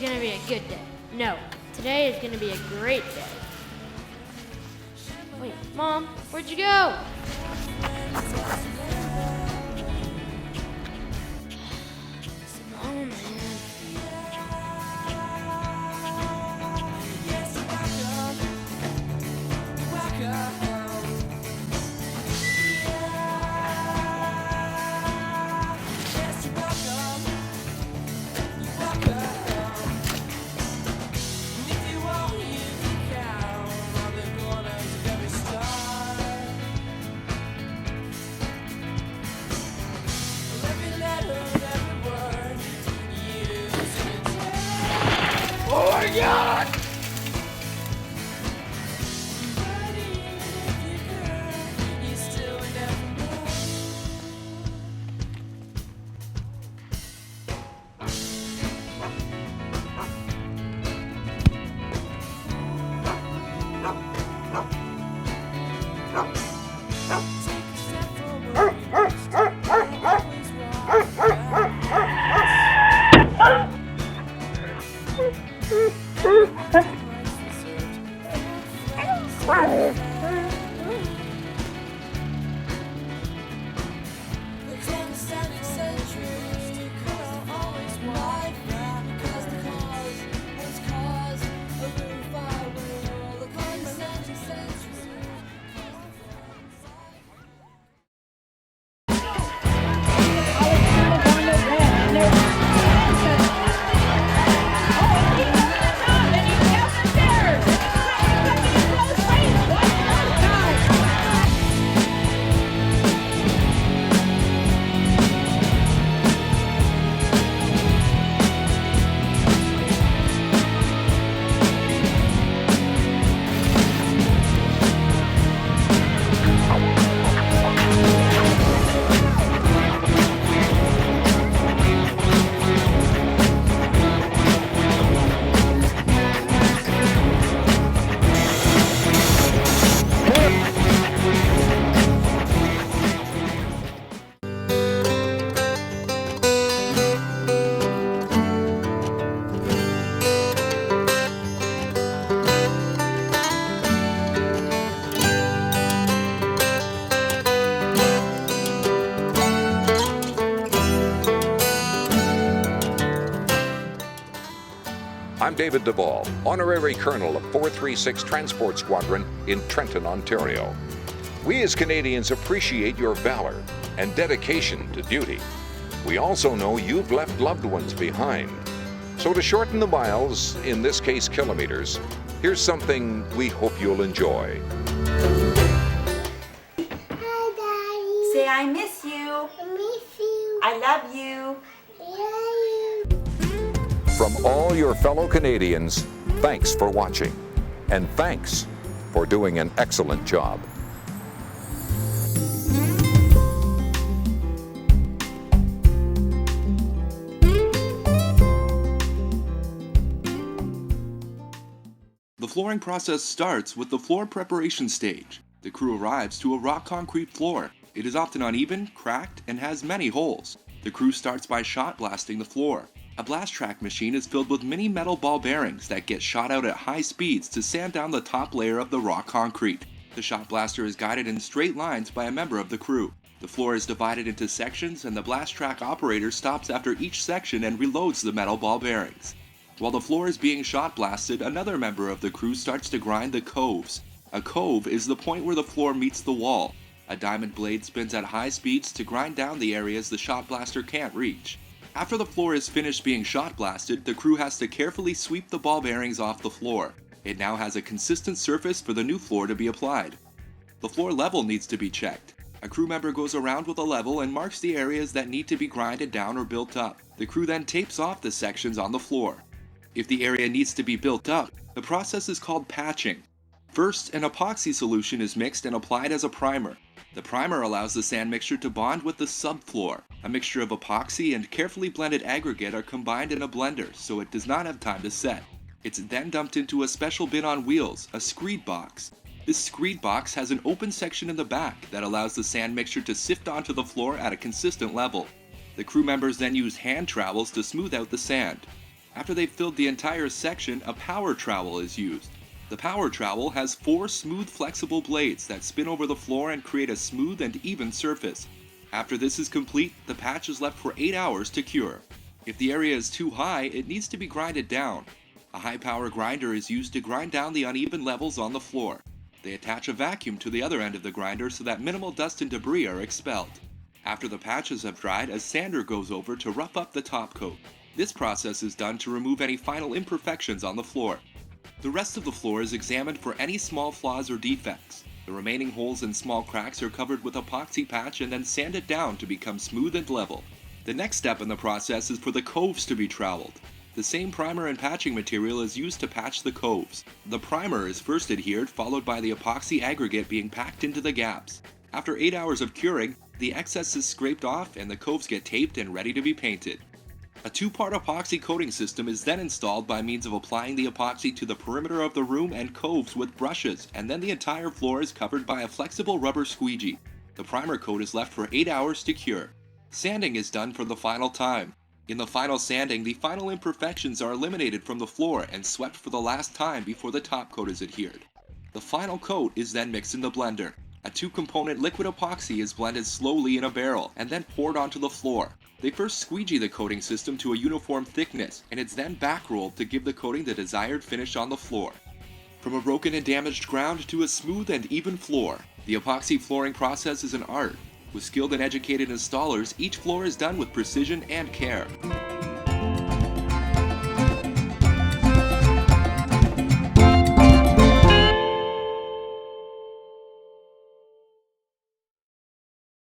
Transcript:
gonna be a good day. No, today is gonna be a great day. Wait, Mom, where'd you go? Oh, man. Oh my God! I'm David Duvall, Honorary Colonel of 436 Transport Squadron in Trenton, Ontario. We as Canadians appreciate your valor and dedication to duty. We also know you've left loved ones behind. So to shorten the miles, in this case kilometers, here's something we hope you'll enjoy. Hi, Daddy. Say, I miss you. I miss you. I love you. From all your fellow Canadians, thanks for watching. And thanks for doing an excellent job. The flooring process starts with the floor preparation stage. The crew arrives to a rock concrete floor. It is often uneven, cracked, and has many holes. The crew starts by shot blasting the floor. A blast track machine is filled with mini metal ball bearings that get shot out at high speeds to sand down the top layer of the raw concrete. The shot blaster is guided in straight lines by a member of the crew. The floor is divided into sections and the blast track operator stops after each section and reloads the metal ball bearings. While the floor is being shot blasted, another member of the crew starts to grind the coves. A cove is the point where the floor meets the wall. A diamond blade spins at high speeds to grind down the areas the shot blaster can't reach. After the floor is finished being shot blasted, the crew has to carefully sweep the ball bearings off the floor. It now has a consistent surface for the new floor to be applied. The floor level needs to be checked. A crew member goes around with a level and marks the areas that need to be grinded down or built up. The crew then tapes off the sections on the floor. If the area needs to be built up, the process is called patching. First, an epoxy solution is mixed and applied as a primer. The primer allows the sand mixture to bond with the subfloor. A mixture of epoxy and carefully blended aggregate are combined in a blender so it does not have time to set. It's then dumped into a special bin on wheels, a screed box. This screed box has an open section in the back that allows the sand mixture to sift onto the floor at a consistent level. The crew members then use hand trowels to smooth out the sand. After they've filled the entire section, a power trowel is used. The power trowel has 4 smooth flexible blades that spin over the floor and create a smooth and even surface. After this is complete, the patch is left for 8 hours to cure. If the area is too high, it needs to be grinded down. A high-power grinder is used to grind down the uneven levels on the floor. They attach a vacuum to the other end of the grinder so that minimal dust and debris are expelled. After the patches have dried, a sander goes over to rough up the top coat. This process is done to remove any final imperfections on the floor. The rest of the floor is examined for any small flaws or defects. The remaining holes and small cracks are covered with epoxy patch and then sanded down to become smooth and level. The next step in the process is for the coves to be troweled. The same primer and patching material is used to patch the coves. The primer is first adhered, followed by the epoxy aggregate being packed into the gaps. After 8 hours of curing, the excess is scraped off and the coves get taped and ready to be painted. A 2-part epoxy coating system is then installed by means of applying the epoxy to the perimeter of the room and coves with brushes, and then the entire floor is covered by a flexible rubber squeegee. The primer coat is left for 8 hours to cure. Sanding is done for the final time. In the final sanding, the final imperfections are eliminated from the floor and swept for the last time before the top coat is adhered. The final coat is then mixed in the blender. A 2-component liquid epoxy is blended slowly in a barrel and then poured onto the floor. They first squeegee the coating system to a uniform thickness, and it's then back-rolled to give the coating the desired finish on the floor. From a broken and damaged ground to a smooth and even floor, the epoxy flooring process is an art. With skilled and educated installers, each floor is done with precision and care.